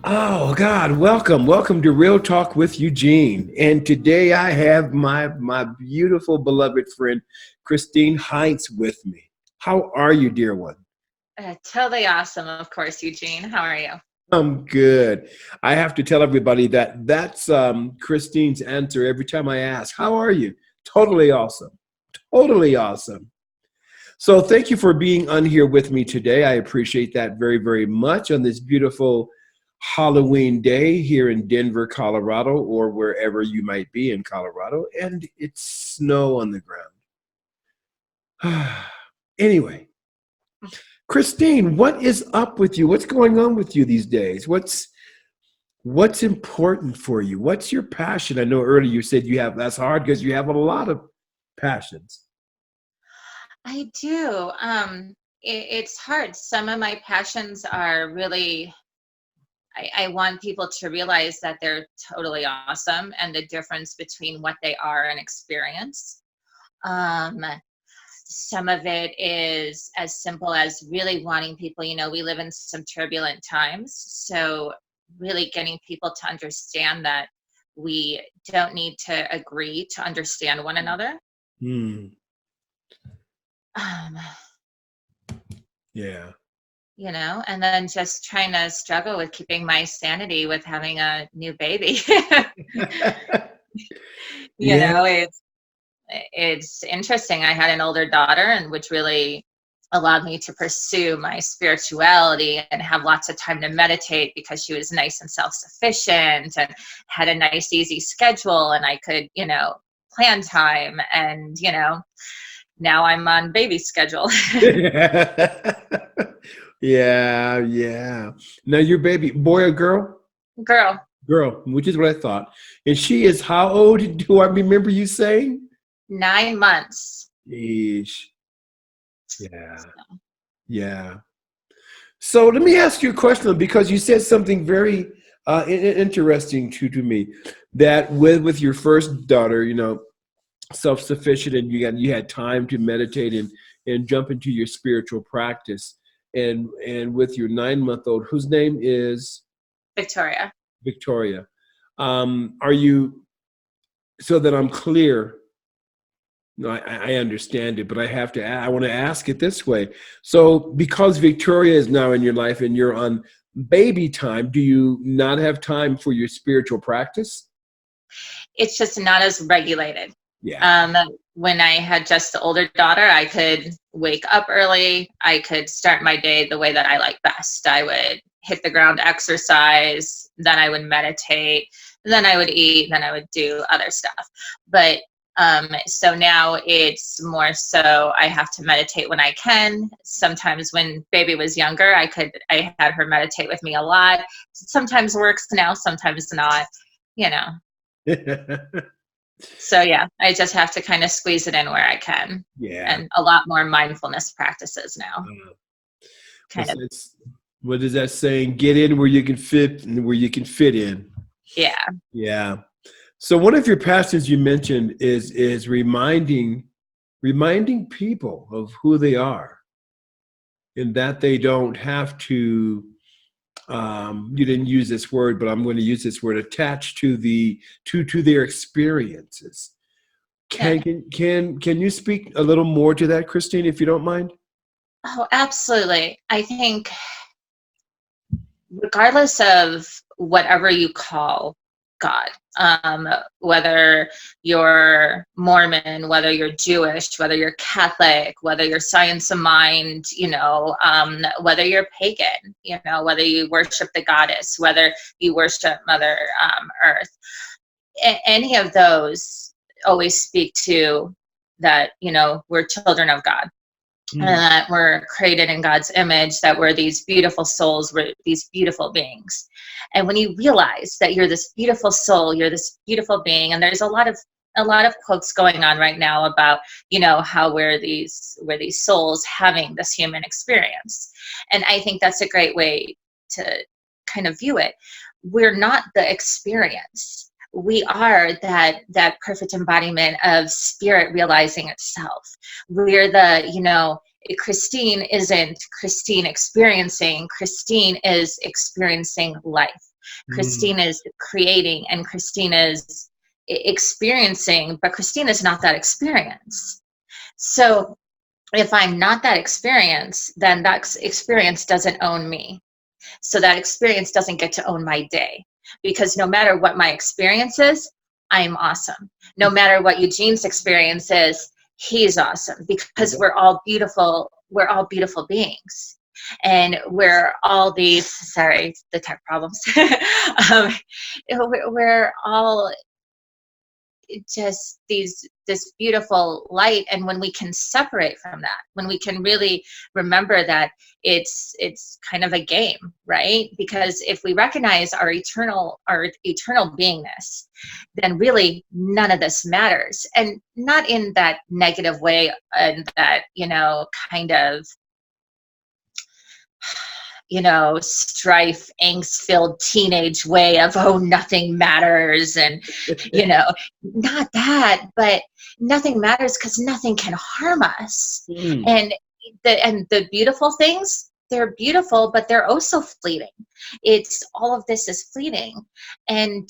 Oh God, welcome to Real Talk with Eugene. And today I have my beautiful beloved friend Christine Heintz with me. How are you, dear one? Totally awesome, of course, Eugene. How are you? I'm good. I have to tell everybody that that's Christine's answer every time I ask, "How are you?" Totally awesome. Totally awesome. So thank you for being on here with me today. I appreciate that very, very much on this beautiful Halloween day here in Denver, Colorado, or wherever you might be in Colorado, and it's snow on the ground. Anyway, Christine, what is up with you? What's going on with you these days? What's important for you? What's your passion? I know earlier you said you have that's hard because you have a lot of passions. I do. It's hard. Some of my passions are really, I want people to realize that they're totally awesome and the difference between what they are and experience. Um, some of it is as simple as really wanting people, we live in some turbulent times. So, really getting people to understand that we don't need to agree to understand one another. Hmm. Um, Yeah. and then just trying to struggle with keeping my sanity with having a new baby. you Yeah. know, it's it's interesting. I had an older daughter, and which really allowed me to pursue my spirituality and have lots of time to meditate because she was nice and self-sufficient and had a nice easy schedule, and I could, plan time, and now I'm on baby schedule. Yeah, yeah. Now your baby, boy or girl? Girl, Girl, which is what I thought. And she is how old? Do I remember you saying? 9 months. Yeesh. Yeah, yeah. So let me ask you a question because you said something very interesting to me that with your first daughter, self-sufficient and you had time to meditate and jump into your spiritual practice and with your 9-month-old whose name is Victoria. Victoria. Are you so that I'm clear? No, I understand it, but I want to ask it this way. So because Victoria is now in your life and you're on baby time, do you not have time for your spiritual practice? It's just not as regulated. Yeah. Um, when I had just the older daughter, I could wake up early. I could start my day the way that I like best. I would hit the ground, exercise, then I would meditate, then I would eat, then I would do other stuff. But so now it's more so I have to meditate when I can. Sometimes when baby was younger, I had her meditate with me a lot. Sometimes works now, sometimes not, you know. So yeah, I just have to kind of squeeze it in where I can, Yeah. and a lot more mindfulness practices now. Kind What's of, that, what is that saying? Get in where you can fit and where you can fit in. yeah, Yeah. So one of your passions you mentioned is reminding people of who they are and that they don't have to you didn't use this word, but I'm going to use this word attached to to their experiences. yeah. Can you speak a little more to that, Christine, if you don't mind? Oh, absolutely. I think regardless of whatever you call God, whether you're Mormon, whether you're Jewish, whether you're Catholic, whether you're science of mind, whether you're pagan, whether you worship the goddess, whether you worship Mother Earth, any of those always speak to that, we're children of God, and Mm. that we're created in God's image, that we're these beautiful souls, we're these beautiful beings. And when you realize that you're this beautiful soul, you're this beautiful being, and there's a lot of quotes going on right now about, how we're these souls having this human experience. And I think that's a great way to kind of view it. We're not the experience. We are that perfect embodiment of spirit realizing itself. We're Christine isn't Christine experiencing. Christine is experiencing life. Mm. Christine is creating, and Christine is experiencing, but Christine is not that experience. So if I'm not that experience, then that experience doesn't own me. So that experience doesn't get to own my day, because no matter what my experience is, I'm awesome. No matter what Eugene's experience is, he's awesome, because we're all beautiful. We're all beautiful beings. And we're all these, sorry, the tech problems. um, we're all just this beautiful light. And when we can separate from that, when we can really remember that it's kind of a game, right? Because if we recognize our eternal beingness, then really none of this matters. And not in that negative way, and that, kind of, strife, angst-filled teenage way of, oh, nothing matters, and not that, but nothing matters because nothing can harm us. Mm. And the beautiful things, they're beautiful, but they're also fleeting. It's all of this is fleeting. And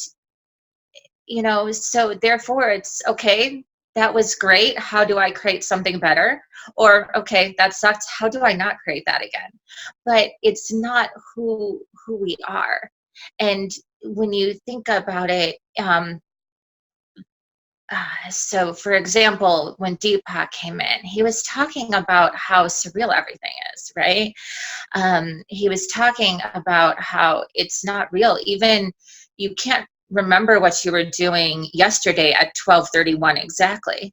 so therefore it's okay, that was great. How do I create something better? Or, okay, that sucks. How do I not create that again? But it's not who we are. And when you think about it, so for example, when Deepak came in, he was talking about how surreal everything is, right? He was talking about how it's not real. Even you can't remember what you were doing yesterday at 12:31 exactly.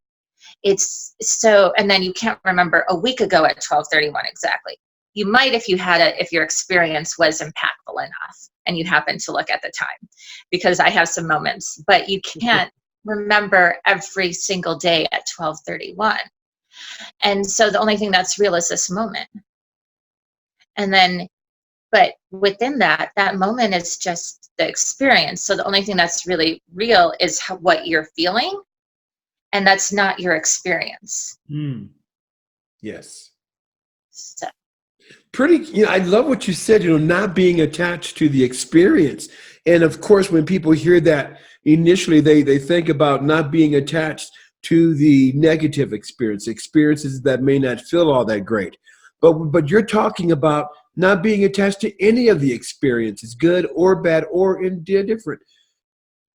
It's so, and then you can't remember a week ago at 12:31 exactly. You might if if your experience was impactful enough and you happen to look at the time, because I have some moments, but you can't remember every single day at 12:31. And so the only thing that's real is this moment. And then, but within that moment is just the experience. So the only thing that's really real is what you're feeling, and that's not your experience. Mm. Yes. So. Pretty, I love what you said, not being attached to the experience. And of course, when people hear that initially, they think about not being attached to the negative experiences that may not feel all that great. But you're talking about not being attached to any of the experiences, good or bad or indifferent,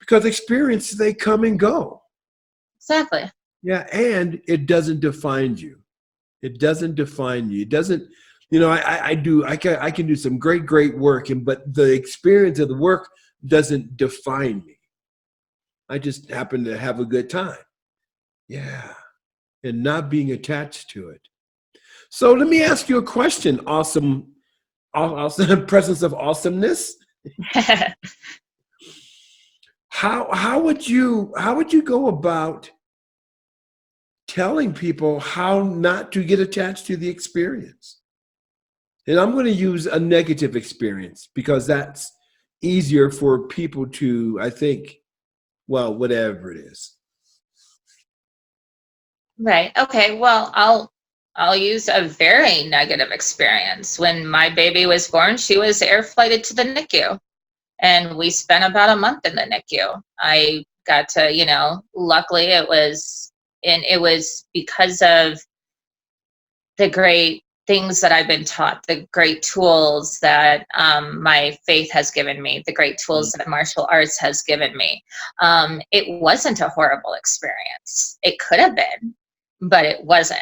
because experiences, they come and go. Exactly. Yeah, and it doesn't define you. It doesn't define you. It doesn't. I can do some great work, but the experience of the work doesn't define me. I just happen to have a good time. Yeah, and not being attached to it. So let me ask you a question. Awesome presence of awesomeness. How would you go about telling people how not to get attached to the experience? And I'm going to use a negative experience because that's easier for people to, I think, well, whatever it is. Right. Okay. Well, I'll use a very negative experience. When my baby was born, she was air flighted to the NICU, and we spent about a month in the NICU. I got to, luckily it was because of the great things that I've been taught, the great tools that my faith has given me, the great tools that martial arts has given me. It wasn't a horrible experience. It could have been, but it wasn't.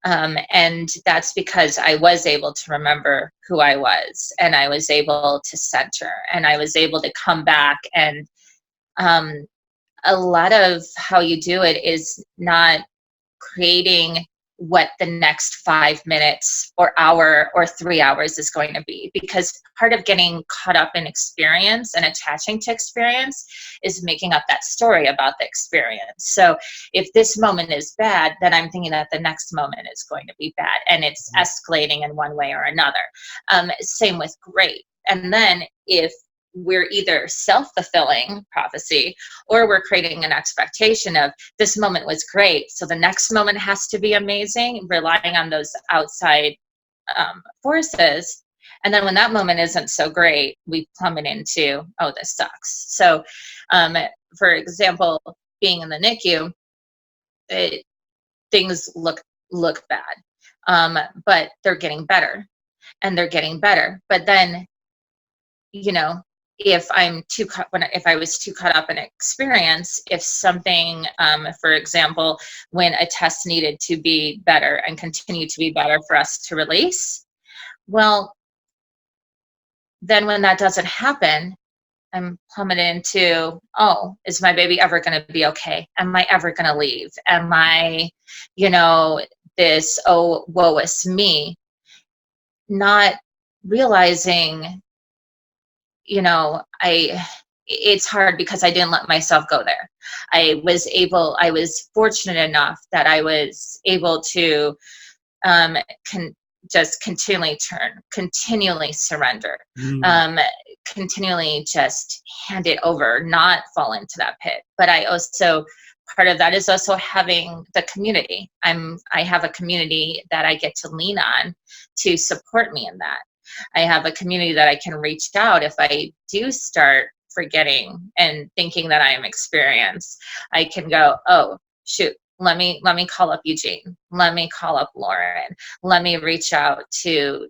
And that's because I was able to remember who I was, and I was able to center, and I was able to come back. And a lot of how you do it is not creating what the next 5 minutes or hour or 3 hours is going to be, because part of getting caught up in experience and attaching to experience is making up that story about the experience. So if this moment is bad, then I'm thinking that the next moment is going to be bad, and it's escalating in one way or another. Same with great. And then if we're either self-fulfilling prophecy, or we're creating an expectation of this moment was great, so the next moment has to be amazing, relying on those outside forces. And then when that moment isn't so great, we plummet into, oh, this sucks. So, for example, being in the NICU, things look bad, but they're getting better, and they're getting better. But then, you know, if if I was too caught up in experience, if something, for example, when a test needed to be better and continue to be better for us to release, well, then when that doesn't happen, I'm plummeted into, oh, is my baby ever going to be okay? Am I ever going to leave? Am I, this, oh, woe is me, not realizing, it's hard because I didn't let myself go there. I was fortunate enough that I was able to just continually surrender, continually just hand it over, not fall into that pit. But part of that is also having the community. I have a community that I get to lean on to support me in that. I have a community that I can reach out if I do start forgetting and thinking that I am experienced. I can go, oh, shoot, let me call up Eugene. Let me call up Lauren. Let me reach out to,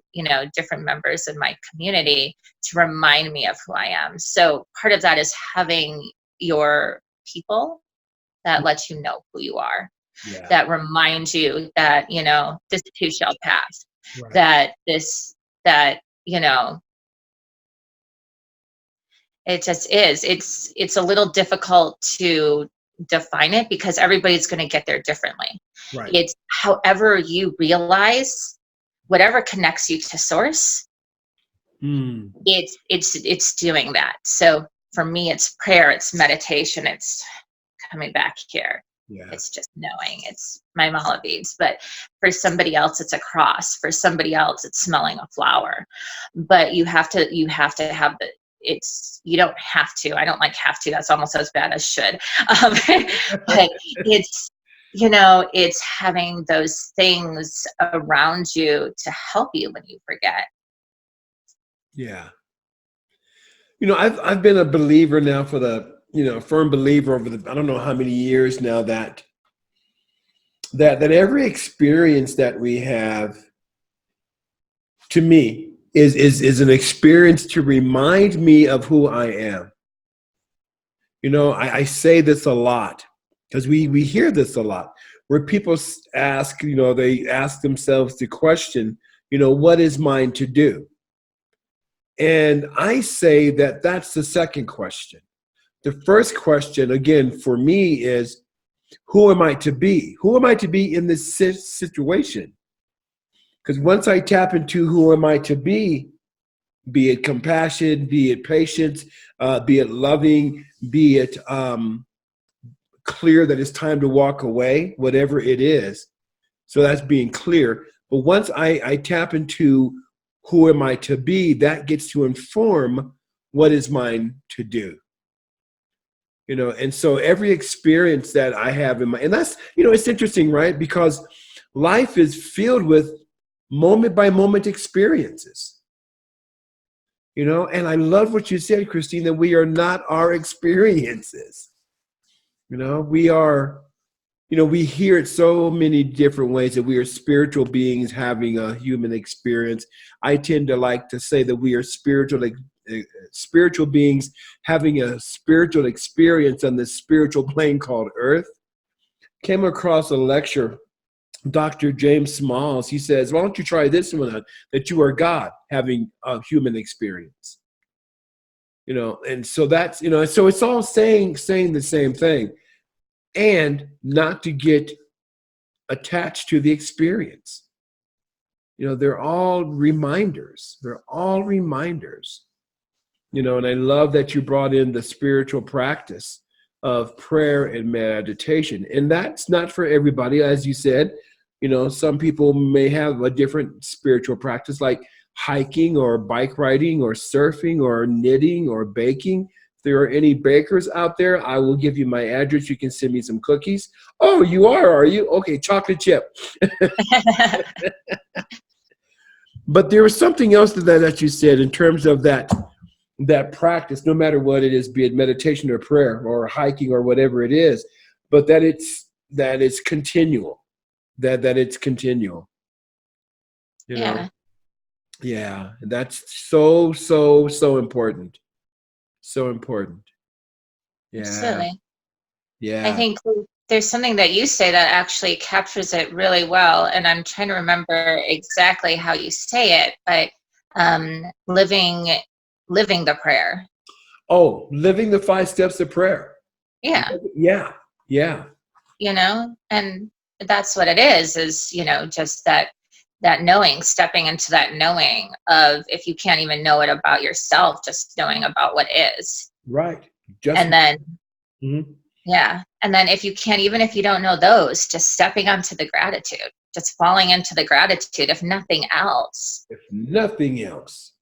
different members in my community to remind me of who I am. So part of that is having your people that let you know who you are, that remind you that, this too shall pass, right. It just is. It's a little difficult to define it because everybody's going to get there differently. Right. It's however you realize, whatever connects you to source, it's doing that. So for me, it's prayer, it's meditation, it's coming back here. Yeah. It's just knowing, it's my mala beads. But for somebody else, it's a cross. For somebody else, it's smelling a flower. But you have to have you don't have to. I don't like have to. That's almost as bad as should. But it's having those things around you to help you when you forget. Yeah. I've been a believer now for firm believer over I don't know how many years now that every experience that we have, to me, is an experience to remind me of who I am. I say this a lot because we hear this a lot where people ask, they ask themselves the question, what is mine to do? And I say that that's the second question. The first question, again, for me is, who am I to be? Who am I to be in this situation? Because once I tap into who am I to be it compassion, be it patience, be it loving, be it clear that it's time to walk away, whatever it is. So that's being clear. But once I tap into who am I to be, that gets to inform what is mine to do. And so every experience that I have and that's, it's interesting, right? Because life is filled with moment by moment experiences. And I love what you said, Christine, that we are not our experiences. We are, we hear it so many different ways that we are spiritual beings having a human experience. I tend to like to say that we are spiritual beings having a spiritual experience on this spiritual plane called Earth. Came across a lecture, Dr. James Smalls, he says, why don't you try this one out, that you are God having a human experience. And so that's, so it's all saying the same thing, and not to get attached to the experience. They're all reminders. And I love that you brought in the spiritual practice of prayer and meditation. And that's not for everybody, as you said. Some people may have a different spiritual practice, like hiking or bike riding or surfing or knitting or baking. If there are any bakers out there, I will give you my address. You can send me some cookies. Oh, you are you? Okay, chocolate chip. But there was something else that you said in terms of that practice, no matter what it is, be it meditation or prayer or hiking or whatever it is, but that it's continual, that it's continual. You know, Yeah, yeah, that's so important, so important. Yeah, absolutely. I yeah. think there's something that you say that actually captures it really well, and I'm trying to remember exactly how you say it, but living the prayer. Oh, living the 5 steps of prayer. Yeah, Yeah, yeah, and that's what it is, just that knowing, stepping into that knowing of, if you can't even know it about yourself, just knowing about what is. right. Just And then, mhm. yeah. And then if you can't, even if you don't know those, just stepping onto the gratitude, just falling into the gratitude, if nothing else. If nothing else,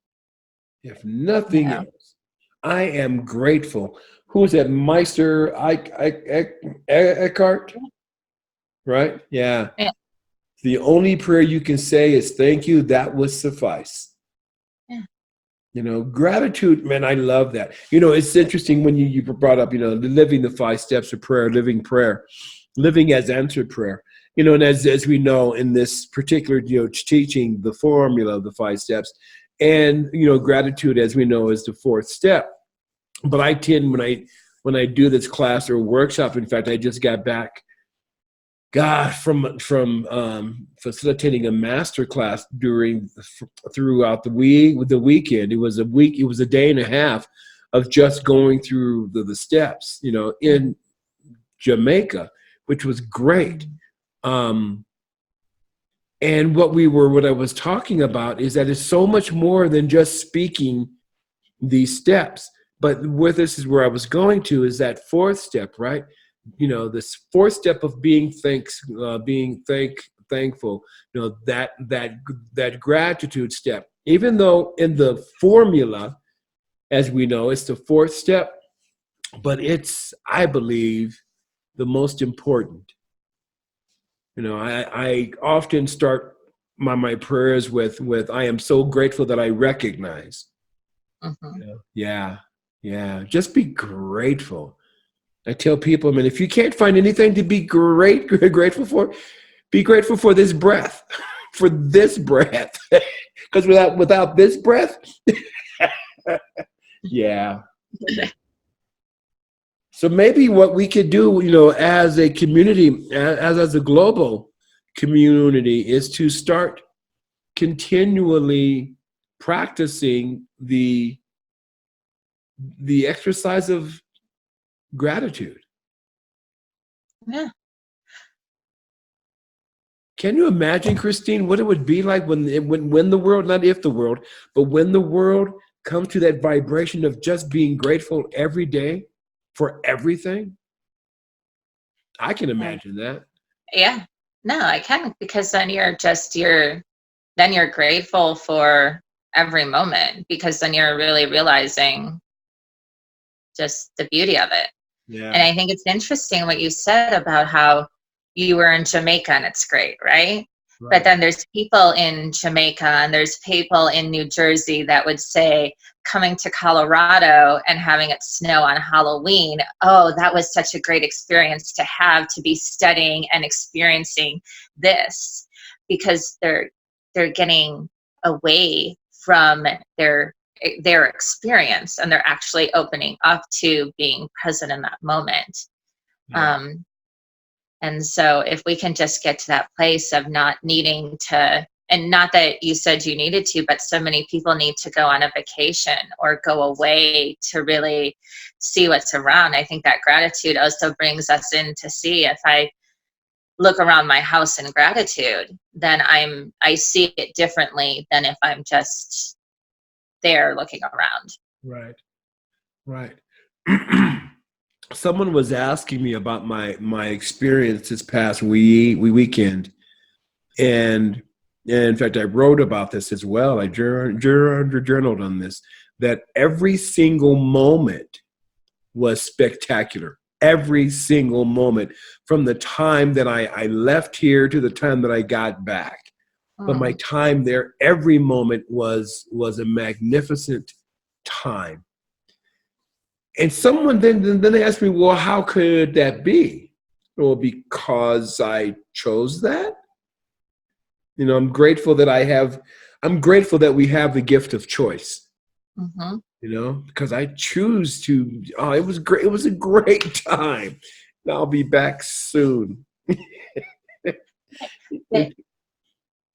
if You nothing know? else, I am grateful. Who is that? Meister Eckhart, right? Yeah. Yeah. The only prayer you can say is thank you. That would suffice. Yeah. Gratitude, man, I love that. It's interesting when you brought up, living the 5 steps of prayer, living prayer, living as answered prayer. And as we know in this particular, teaching, the formula of the 5 steps, and gratitude, as we know, is the 4th step. But I tend, when I do this class or workshop, in fact, I just got back, God, from facilitating a master class throughout the weekend. It was a week. It was a day and a half of just going through the steps, in Jamaica, which was great. Um, and what I was talking about is that it's so much more than just speaking these steps. But this is where I was going to, is that 4th step, right? This 4th step of being thankful. That gratitude step. Even though in the formula, as we know, it's the 4th step, but it's, I believe, the most important. I often start my prayers with I am so grateful that I recognize. Mm-hmm. Yeah, yeah. Just be grateful. I tell people, man, if you can't find anything to be grateful for, be grateful for this breath, for this breath, because without this breath, yeah. So maybe what we could do, as a community, as a global community, is to start continually practicing the exercise of gratitude. Yeah. Can you imagine, Christine, what it would be like when the world, not if the world, but when the world comes to that vibration of just being grateful every day for everything? I can And imagine that. yeah. No, I can, because then you're grateful for every moment, because then you're really realizing just the beauty of it. And Yeah. I think it's interesting what you said about how you were in Jamaica, and it's great, right? But Right. then there's people in Jamaica and there's people in New Jersey that would say, coming to Colorado and having it snow on Halloween, oh, that was such a great experience to be studying and experiencing this, because they're getting away from their experience, and they're actually opening up to being present in that moment. Yeah. um, and so if we can just get to that place of not needing to, and not that you said you needed to, but so many people need to go on a vacation or go away to really see what's around. I think that gratitude also brings us in to see, if I look around my house in gratitude, then I see it differently than if I'm just there looking around. Right. Right. Someone was asking me about my experience this past weekend, and in fact, I wrote about this as well. I journaled on this, that every single moment was spectacular. Every single moment, from the time that I left here to the time that I got back. but my time there, every moment was a magnificent time. And someone then they asked me, well, how could that be? Well, because I chose that. You know, I'm grateful that we have the gift of choice. Mm-hmm. You know, because I choose to. Oh, it was great. It was a great time. I'll be back soon.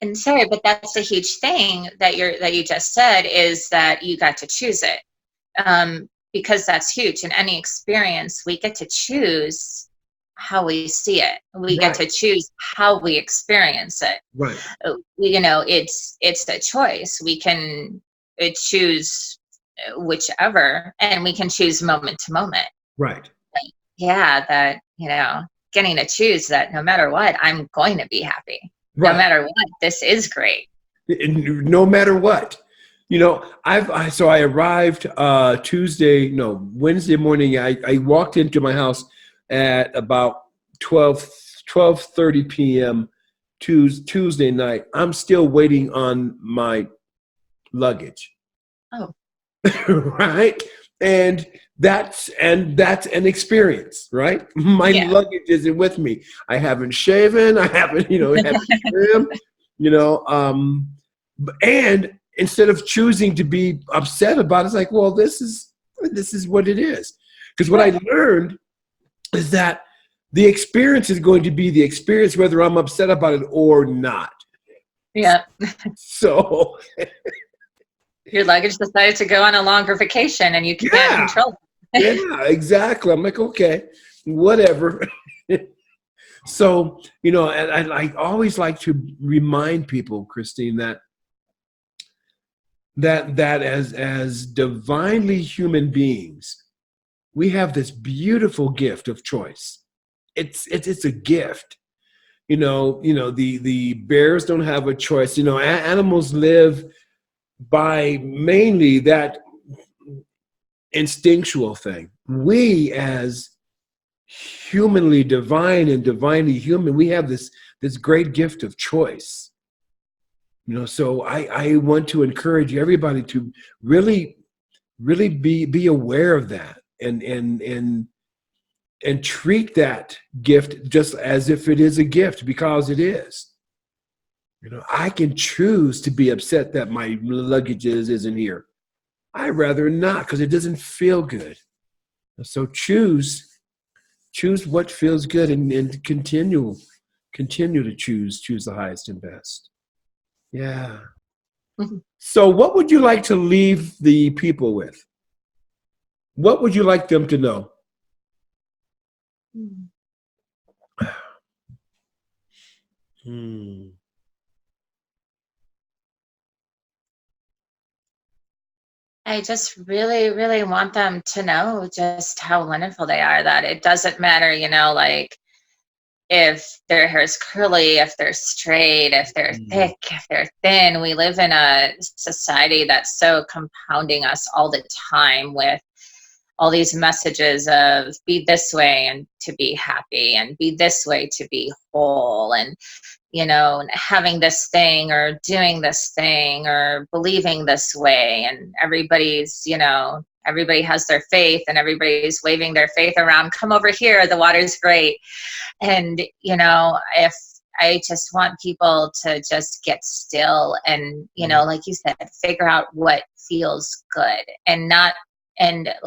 And sorry, but that's a huge thing that you just said, is that you got to choose it, because that's huge. In any experience, we get to choose how we see it. We get to choose how we experience it. Right. You know, it's a choice. We can choose whichever, and we can choose moment to moment. Right. Yeah, that, you know, getting to choose that no matter what, I'm going to be happy. Right. No matter what, this is great. No matter what. You know, I arrived Wednesday morning. I walked into my house at about 12:30 p.m. Tuesday night. I'm still waiting on my luggage. Oh. Right? And that's an experience, right? My luggage isn't with me. I haven't shaven. I haven't trimmed, and instead of choosing to be upset about it, it's like, well, this is what it is. Because what I learned is that the experience is going to be the experience, whether I'm upset about it or not. Yeah. So your luggage decided to go on a longer vacation, and you can't control it. Yeah, exactly. I'm like, okay, whatever. So, you know, and I always like to remind people, Christine, that as divinely human beings, we have this beautiful gift of choice. It's a gift. You know, the bears don't have a choice. You know, animals live by mainly that instinctual thing. We, as humanly divine and divinely human, we have this great gift of choice. You know, so I want to encourage everybody to really be aware of that, and treat that gift just as if it is a gift, because it is. You know, I can choose to be upset that my luggage isn't here. I'd rather not, because it doesn't feel good. So choose what feels good, and continue to choose the highest and best. Yeah. So what would you like to leave the people with? What would you like them to know? I just really, really want them to know just how wonderful they are, that it doesn't matter, you know, like if their hair is curly, if they're straight, if they're thick, if they're thin. We live in a society that's so compounding us all the time with all these messages of be this way and to be happy, and be this way to be whole, and, you know, having this thing or doing this thing or believing this way. And everybody's, you know, everybody has their faith, and everybody's waving their faith around. Come over here, the water's great. And, you know, if I just want people to just get still and, you know, like you said, figure out what feels good, and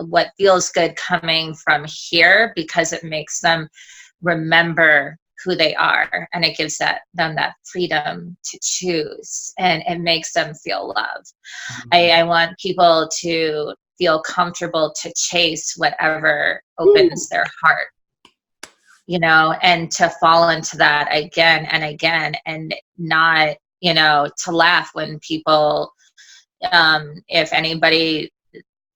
what feels good coming from here, because it makes them remember who they are, and it gives them that freedom to choose, and it makes them feel loved. I want people to feel comfortable to chase whatever opens their heart, you know, and to fall into that again and again, and not, you know, to laugh when people, if anybody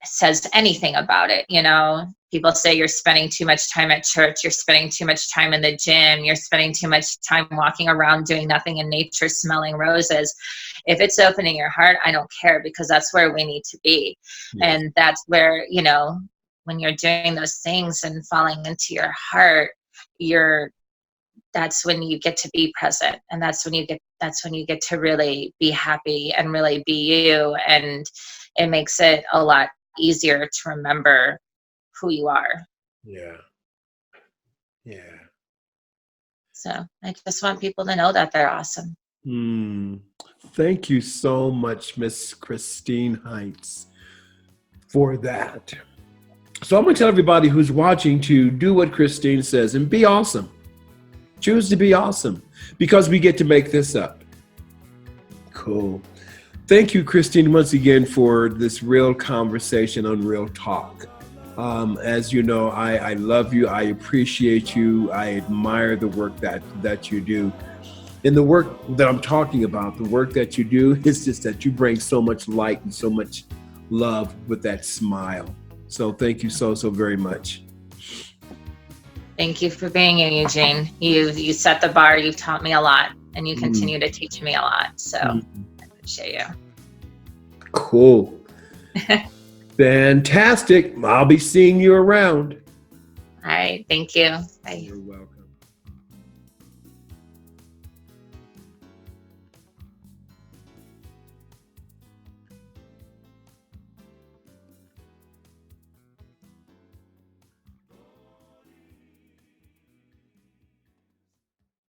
says anything about it, you know, people say you're spending too much time at church, you're spending too much time in the gym, you're spending too much time walking around doing nothing in nature, smelling roses. If it's opening your heart, I don't care, because that's where we need to be. Yes. And that's where, you know, when you're doing those things and falling into your heart, that's when you get to be present, and that's when you get that's when you get to really be happy and really be you. And it makes it a lot easier to remember who you are. Yeah. Yeah. So I just want people to know that they're awesome. Thank you so much, Miss Christine Heintz, for that. So I'm going to tell everybody who's watching to do what Christine says and be awesome. Choose to be awesome because we get to make this up. Cool. Thank you, Christine, once again for this real conversation on Real Talk. As you know, I love you. I appreciate you. I admire the work that you do. And the work that I'm talking about, the work that you do, is just that you bring so much light and so much love with that smile. So thank you so very much. Thank you for being here, Eugene. You set the bar. You've taught me a lot, and you continue to teach me a lot. So I appreciate you. Cool. Fantastic. I'll be seeing you around. All right. Thank you. Bye. You're welcome.